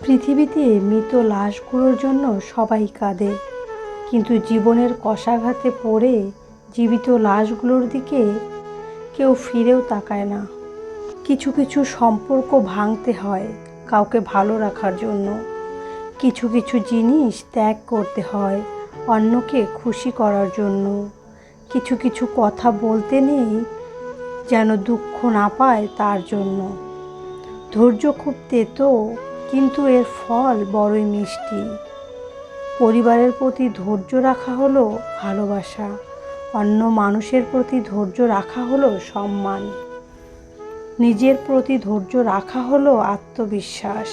পৃথিবীতে মৃত লাশগুলোর জন্য সবাই কাঁদে, কিন্তু জীবনের কশাঘাতে পড়ে জীবিত লাশগুলোর দিকে কেউ ফিরেও তাকায় না। কিছু কিছু সম্পর্ক ভাঙতে হয় কাউকে ভালো রাখার জন্য। কিছু কিছু জিনিস ত্যাগ করতে হয় অন্যকে খুশি করার জন্য। কিছু কিছু কথা বলতে নেই যেন দুঃখ না পায় তার জন্য। ধৈর্য খুব তেতো, কিন্তু এর ফল বড়ই মিষ্টি। পরিবারের প্রতি ধৈর্য রাখা হলো ভালোবাসা, অন্য মানুষের প্রতি ধৈর্য রাখা হলো সম্মান, নিজের প্রতি ধৈর্য রাখা হলো আত্মবিশ্বাস,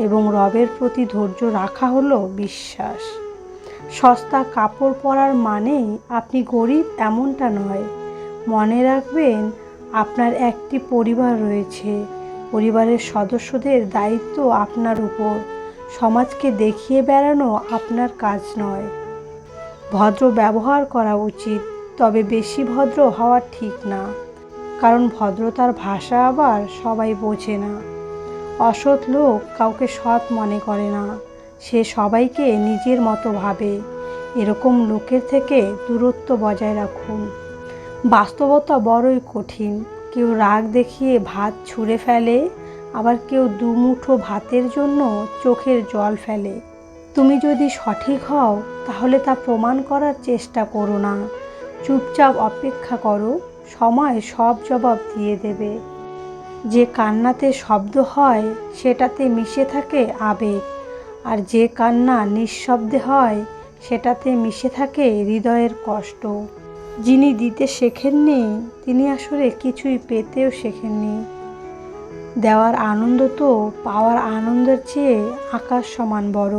এবং রবের প্রতি ধৈর্য রাখা হলো বিশ্বাস। সস্তা কাপড় পরার মানে আপনি গরিব এমনটা নয়। মনে রাখবেন, আপনার একটি পরিবার রয়েছে। পরিবারের সদস্যদের দায়িত্ব আপনার উপর। সমাজকে দেখিয়ে বেড়ানো আপনার কাজ নয়। ভদ্র ব্যবহার করা উচিত, তবে বেশি ভদ্র হওয়া ঠিক না, কারণ ভদ্রতার ভাষা আবার সবাই বোঝে না। অসৎ লোক কাউকে সৎ মনে করে না, সে সবাইকে নিজের মতো ভাবে। এরকম লোকের থেকে দূরত্ব বজায় রাখুন। বাস্তবতা বড়ই কঠিন। কেউ রাগ দেখিয়ে ভাত ছুঁড়ে ফেলে, আবার কেউ দুমুঠো ভাতের জন্য চোখের জল ফেলে। তুমি যদি সঠিক হও তাহলে তা প্রমাণ করার চেষ্টা করো না। চুপচাপ অপেক্ষা করো, সময় সব জবাব দিয়ে দেবে। যে কান্নাতে শব্দ হয় সেটাতে মিশে থাকে আবেগ, আর যে কান্না নিঃশব্দে হয় সেটাতে মিশে থাকে হৃদয়ের কষ্ট। যিনি দিতে শেখেননি তিনি আসলে কিছুই পেতেও শেখেননি। দেওয়ার আনন্দ তো পাওয়ার আনন্দের চেয়ে আকাশ সমান বড়।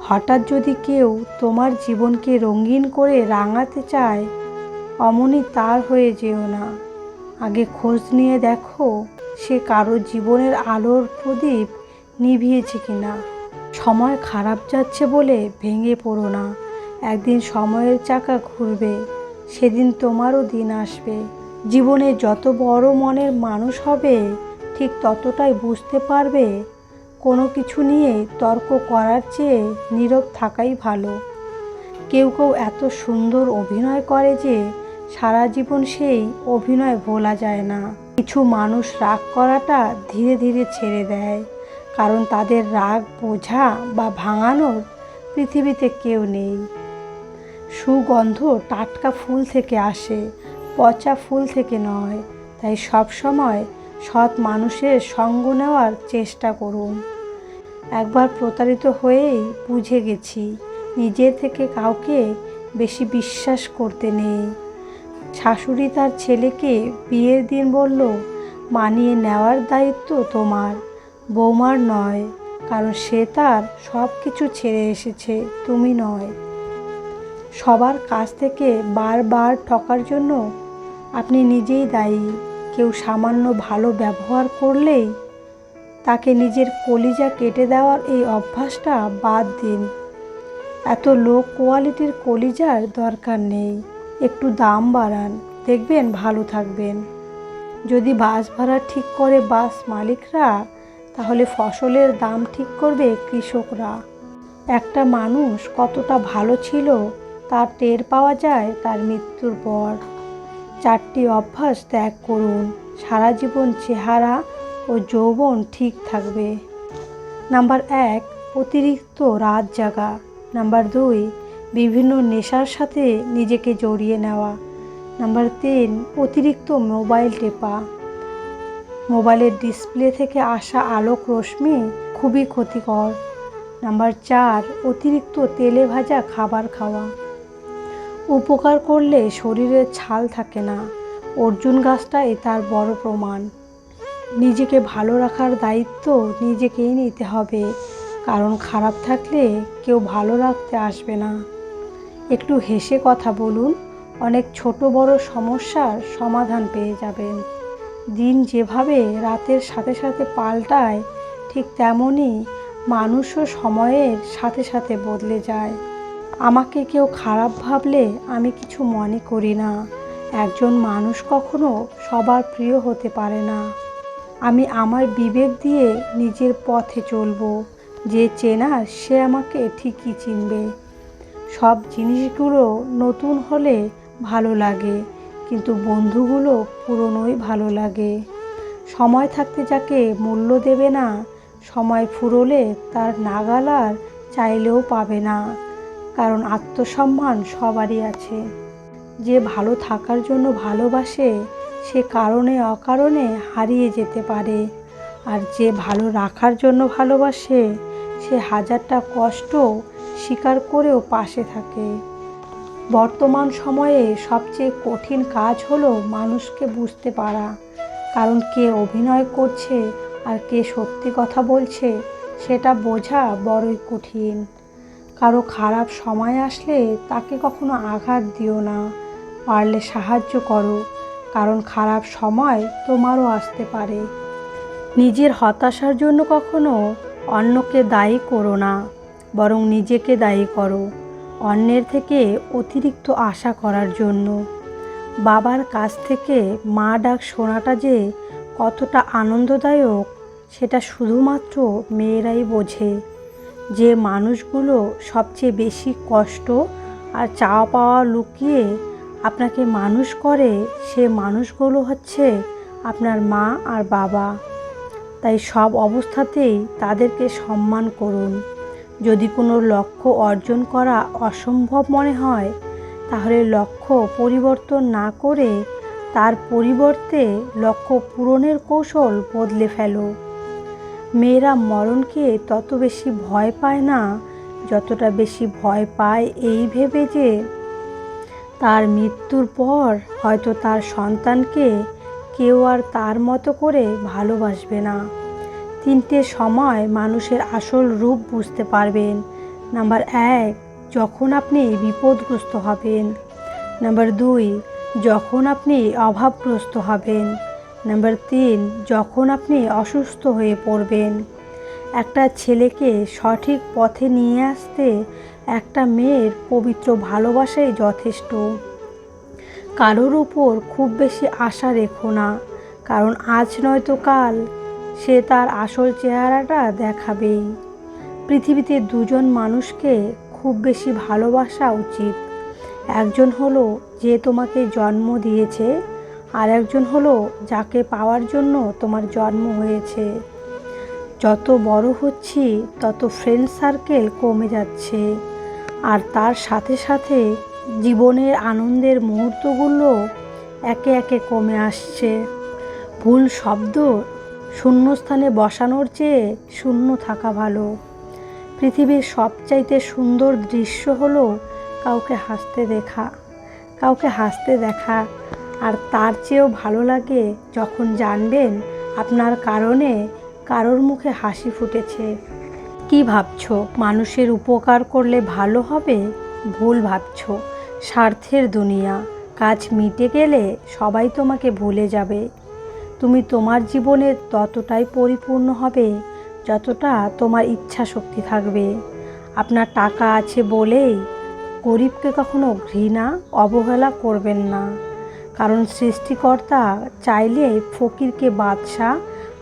হঠাৎ যদি কেউ তোমার জীবনকে রঙিন করে রাঙাতে চায়, অমনি তার হয়ে যেও না। আগে খোঁজ নিয়ে দেখো সে কারো জীবনের আলোর প্রদীপ নিভিয়েছে কিনা। সময় খারাপ যাচ্ছে বলে ভেঙে পড়ো না। একদিন সময়ের চাকা ঘুরবে, সেদিন তোমারও দিন আসবে। জীবনে যত বড় মনের মানুষ হবে, ঠিক ততটাই বুঝতে পারবে কোনো কিছু নিয়ে তর্ক করার চেয়ে নীরব থাকাই ভালো। কেউ কেউ এত সুন্দর অভিনয় করে যে সারা জীবন সেই অভিনয় ভোলা যায় না। কিছু মানুষ রাগ করাটা ধীরে ধীরে ছেড়ে দেয়, কারণ তাদের রাগ বোঝা বা ভাঙানোর পৃথিবীতে কেউ নেই। সুগন্ধ টাটকা ফুল থেকে আসে, পচা ফুল থেকে নয়। তাই সবসময় সৎ মানুষের সঙ্গ নেওয়ার চেষ্টা করুন। একবার প্রতারিত হয়েই বুঝে গেছি, নিজের থেকে কাউকে বেশি বিশ্বাস করতে নেই। শাশুড়ি তার ছেলেকে বিয়ের দিন বলল, মানিয়ে নেওয়ার দায়িত্ব তোমার, বৌমার নয়, কারণ সে তার সব কিছু ছেড়ে এসেছে, তুমি নয়। সবার কাছ থেকে বারবার ঠকার জন্য আপনি নিজেই দায়ী। কেউ সামান্য ভালো ব্যবহার করলেই তাকে নিজের কলিজা কেটে দেওয়ার এই অভ্যাসটা বাদ দিন। এত লো কোয়ালিটির কলিজার দরকার নেই। একটু দাম বাড়ান, দেখবেন ভালো থাকবেন। যদি বাস ভাড়া ঠিক করে বাস মালিকরা, তাহলে ফসলের দাম ঠিক করবে কৃষকরা। একটা মানুষ কতটা ভালো ছিল তার টের পাওয়া যায় তার মৃত্যুর পর। 4টি অভ্যাস ত্যাগ করুন, সারা জীবন চেহারা ও যৌবন ঠিক থাকবে। নাম্বার 1, অতিরিক্ত রাত জাগা। নাম্বার 2, বিভিন্ন নেশার সাথে নিজেকে জড়িয়ে নেওয়া। নাম্বার 3, অতিরিক্ত মোবাইল টেপা। মোবাইলের ডিসপ্লে থেকে আসা আলোক রশ্মি খুবই ক্ষতিকর। নাম্বার 4, অতিরিক্ত তেলে ভাজা খাবার খাওয়া। উপকার করলে শরীরের ছাল থাকে না, অর্জুন গাছটাই তার বড় প্রমাণ। নিজেকে ভালো রাখার দায়িত্ব নিজেকেই নিতে হবে, কারণ খারাপ থাকলে কেউ ভালো রাখতে আসবে না। একটু হেসে কথা বলুন, অনেক ছোট বড় সমস্যার সমাধান পেয়ে যাবেন। দিন যেভাবে রাতের সাথে সাথে পাল্টায়, ঠিক তেমনই মানুষও সময়ের সাথে সাথে বদলে যায়। আমাকে কেউ খারাপ ভাবলে আমি কিছু মনে করি না। একজন মানুষ কখনো সবার প্রিয় হতে পারে না। আমি আমার বিবেক দিয়ে নিজের পথে চলব, যে চেনার সে আমাকে ঠিকই চিনবে। সব জিনিসগুলো নতুন হলে ভালো লাগে, কিন্তু বন্ধুগুলো পুরনোই ভালো লাগে। সময় থাকতে যাকে মূল্য দেবে না, সময় ফুরোলে তার নাগাল আর চাইলেও পাবে না। কারণ আত্মসম্মান সবারই আছে। যে ভালো থাকার জন্য ভালোবাসে সে কারণে অকারণে হারিয়ে যেতে পারে, আর যে ভালো রাখার জন্য ভালোবাসে সে হাজারটা কষ্ট স্বীকার করেও পাশে থাকে। বর্তমান সময়ে সবচেয়ে কঠিন কাজ হলো মানুষকে বুঝতে পারা। কারণ কে অভিনয় করছে আর কে সত্যি কথা বলছে সেটা বোঝা বড়ই কঠিন। কারো খারাপ সময় আসলে তাকে কখনো আঘাত দিও না, পারলে সাহায্য করো, কারণ খারাপ সময় তোমারও আসতে পারে। নিজের হতাশার জন্য কখনো অন্যকে দায়ী করো না, বরং নিজেকে দায়ী করো অন্যের থেকে অতিরিক্ত আশা করার জন্য। বাবার কাছ থেকে মা ডাক শোনাটা যে কতটা আনন্দদায়ক সেটা শুধুমাত্র মেয়েরাই বোঝে। যে মানুষগুলো সবচেয়ে বেশি কষ্ট আর চাওয়া পাওয়া লুকিয়ে আপনাকে মানুষ করে সে মানুষগুলো হচ্ছে আপনার মা আর বাবা। তাই সব অবস্থাতেই তাদেরকে সম্মান করুন। যদি কোনো লক্ষ্য অর্জন করা অসম্ভব মনে হয় তাহলে লক্ষ্য পরিবর্তন না করে তার পরিবর্তে লক্ষ্য পূরণের কৌশল বদলে ফেলো। মেয়েরা মরণকে তত বেশি ভয় পায় না যতটা বেশি ভয় পায় এই ভেবে যে তার মৃত্যুর পর হয়তো তার সন্তানকে কেউ আর তার মতো করে ভালোবাসবে না। 3টে সময় মানুষের আসল রূপ বুঝতে পারবেন। নাম্বার 1, যখন আপনি বিপদগ্রস্ত হবেন। নাম্বার 2, যখন আপনি অভাবগ্রস্ত হবেন। নাম্বার 3, যখন আপনি অসুস্থ হয়ে পড়বেন। একটা ছেলেকে সঠিক পথে নিয়ে আসতে একটা মেয়ের পবিত্র ভালোবাসাই যথেষ্ট। কারোর উপর খুব বেশি আশা রেখো না, কারণ আজ নয়তো কাল সে তার আসল চেহারাটা দেখাবেই। পৃথিবীতে দুজন মানুষকে খুব বেশি ভালোবাসা উচিত। একজন হলো যে তোমাকে জন্ম দিয়েছে, আর একজন হলো যাকে পাওয়ার জন্য তোমার জন্ম হয়েছে। যত বড় হচ্ছি তত ফ্রেন্ড সার্কেল কমে যাচ্ছে, আর তার সাথে সাথে জীবনের আনন্দের মুহূর্তগুলো একে একে কমে আসছে। ভুল শব্দ শূন্যস্থানে বসানোর চেয়ে শূন্য থাকা ভালো। পৃথিবীর সবচাইতে সুন্দর দৃশ্য হলো কাউকে হাসতে দেখা, আর তার চেয়েও ভালো লাগে যখন জানবেন আপনার কারণে কারোর মুখে হাসি ফুটেছে। কি ভাবছো মানুষের উপকার করলে ভালো হবে? ভুল ভাবছো। স্বার্থের দুনিয়া। কাজ মিটে গেলে সবাই তোমাকে ভুলে যাবে। তুমি তোমার জীবনে ততটাই পরিপূর্ণ হবে যতটা তোমার ইচ্ছা শক্তি থাকবে। আপনার টাকা আছে বলেই গরিবকে কখনো ঘৃণা অবহেলা করবেন না, কারণ সৃষ্টিকর্তা চাইলে ফকিরকে বাদশা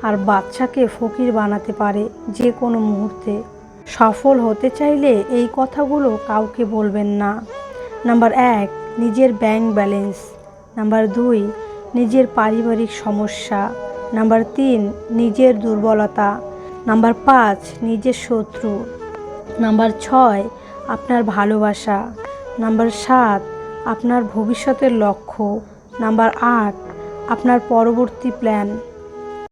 আর বাদশাকে ফকির বানাতে পারে যে কোনো মুহূর্তে। সফল হতে চাইলে এই কথাগুলো কাউকে বলবেন না। নাম্বার 1, নিজের ব্যাংক ব্যালেন্স। নাম্বার 2, নিজের পারিবারিক সমস্যা। নাম্বার 3, নিজের দুর্বলতা। নাম্বার 5, নিজের শত্রু। নাম্বার 6, আপনার ভালোবাসা। নাম্বার 7, আপনার ভবিষ্যতের লক্ষ্য। নাম্বার 8, আপনার পরবর্তী প্ল্যান।